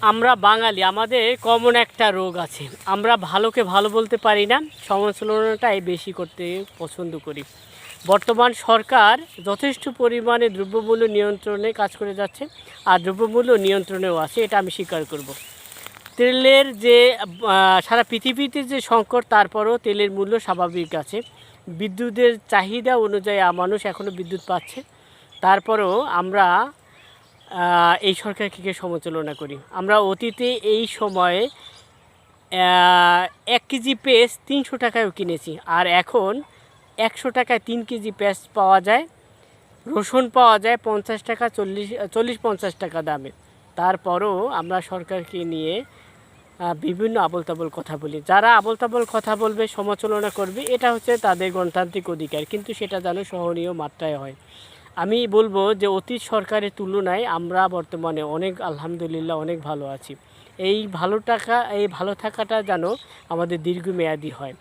আমরা বাঙালি, আমাদের কমন একটা রোগ আছে, আমরা ভালোকে ভালো বলতে পারি না, সমালোচনাটাই বেশি করতে পছন্দ করি। বর্তমান সরকার যথেষ্ট পরিমাণে দ্রব্যমূল্য নিয়ন্ত্রণে কাজ করে যাচ্ছে, আর দ্রব্যমূল্য নিয়ন্ত্রণেও আছে, এটা আমি স্বীকার করব। তেলের যে সারা পৃথিবীতে যে সংকট, তারপরও তেলের মূল্য স্বাভাবিক আছে। বিদ্যুতের চাহিদা অনুযায়ী মানুষ এখনও বিদ্যুৎ পাচ্ছে, তারপরেও আমরা এই সরকারকে সমালোচনা করি। আমরা অতীতে এই সময়ে 1 কেজি পেঁয়াজ 300 টাকায়ও কিনেছি, আর এখন 100 টাকায় 3 কেজি পেঁয়াজ পাওয়া যায়। রসুন পাওয়া যায় 50 টাকা, 40-50 টাকা দামে। তারপরও আমরা সরকারকে নিয়ে বিভিন্ন আবোলতাবোল কথা বলি। যারা আবোলতাবোল কথা বলবে, সমালোচনা করবে, এটা হচ্ছে তাদের গণতান্ত্রিক অধিকার, কিন্তু সেটা যেন সহনীয় মাত্রায় হয়। আমি বলবো যে অতীত সরকারের তুলনায় আমরা বর্তমানে অনেক আলহামদুলিল্লাহ অনেক ভালো আছি। এই ভালো থাকাটা যেন আমাদের দীর্ঘমেয়াদী হয়।